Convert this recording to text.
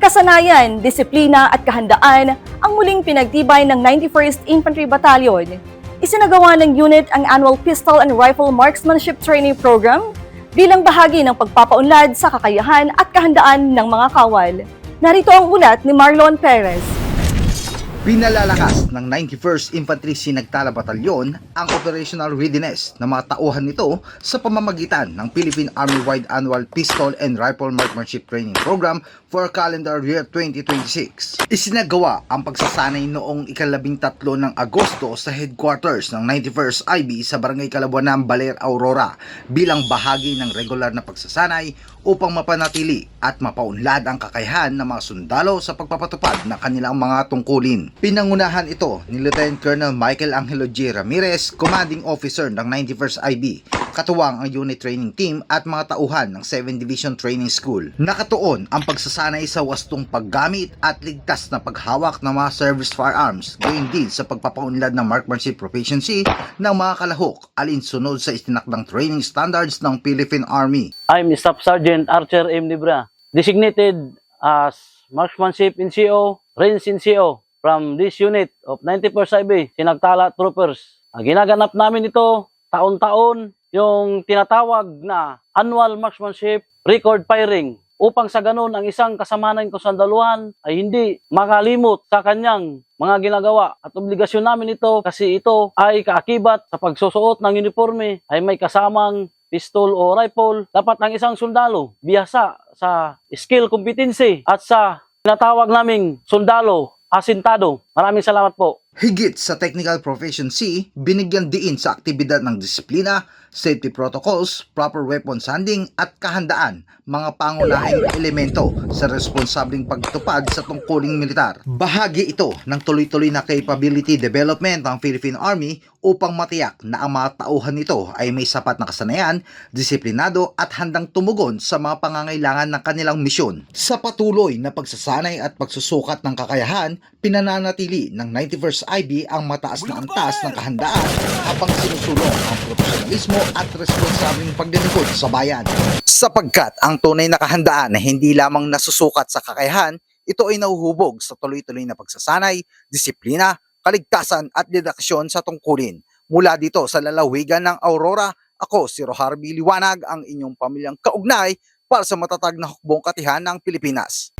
Kasanayan, disiplina at kahandaan ang muling pinagtibay ng 91st Infantry Battalion. Isinagawa ng unit ang annual Pistol and Rifle Marksmanship Training Program bilang bahagi ng pagpapaunlad sa kakayahan at kahandaan ng mga kawal. Narito ang ulat ni Marlon Perez. Pinalalakas ng 91st Infantry Sinagtala Batalyon ang operational readiness ng mga tauhan nito sa pamamagitan ng Philippine Army-wide Annual Pistol and Rifle Marksmanship Training Program for calendar year 2026. Isinagawa ang pagsasanay noong ika-13 ng Agosto sa headquarters ng 91st IB sa Barangay Kalabuanan, Baler, Aurora bilang bahagi ng regular na pagsasanay upang mapanatili at mapaunlad ang kakayahan ng mga sundalo sa pagpapatupad ng kanilang mga tungkulin. Pinangunahan ito ni Lieutenant Colonel Michael Angelo G. Ramirez, Commanding Officer ng 91st IB, katuwang ang unit training team at mga tauhan ng 7th Division Training School. Nakatuon ang pagsasanay sa wastong paggamit at ligtas na paghawak ng mga service firearms, gayon din sa pagpapaunlad ng marksmanship proficiency ng mga kalahok alinsunod sa itinakdang training standards ng Philippine Army. I'm Staff Sergeant Archer M. Libra, designated as Marksmanship NCO, Range NCO from this unit of 91st IB, Sinagtala Troopers. Ginaganap namin ito taon-taon yung tinatawag na Annual Marksmanship Record Firing upang sa ganun ang isang kasamanan ko sandaluhan ay hindi makalimot sa kanyang mga ginagawa. At obligasyon namin ito kasi ito ay kaakibat sa pagsusuot ng uniforme ay may kasamang pistol o rifle. Dapat ang isang sundalo bihasa sa skill competency at sa tinatawag naming sundalo asintado. Maraming salamat po. Higit sa technical proficiency, binigyan diin sa aktibidad ng disiplina, safety protocols, proper weapons handling at kahandaan, mga pangunahing elemento sa responsabling pagtupad sa tungkuling militar. Bahagi ito ng tuloy-tuloy na capability development ng Philippine Army upang matiyak na ang mga tauhan nito ay may sapat na kasanayan, disiplinado at handang tumugon sa mga pangangailangan ng kanilang misyon. Sa patuloy na pagsasanay at pagsusukat ng kakayahan, pinananatili ng 91st IB ang mataas na antas ng kahandaan habang sinusulong ang profesionalismo at responsableng paglilingkod sa bayan. Sapagkat ang tunay na kahandaan na hindi lamang nasusukat sa kakayahan, ito ay nahuhubog sa tuloy-tuloy na pagsasanay, disiplina, kaligtasan at dedikasyon sa tungkulin. Mula dito sa lalawigan ng Aurora, ako si Roharby Liwanag, ang inyong pamilyang kaugnay para sa matatag na hukbong katihan ng Pilipinas.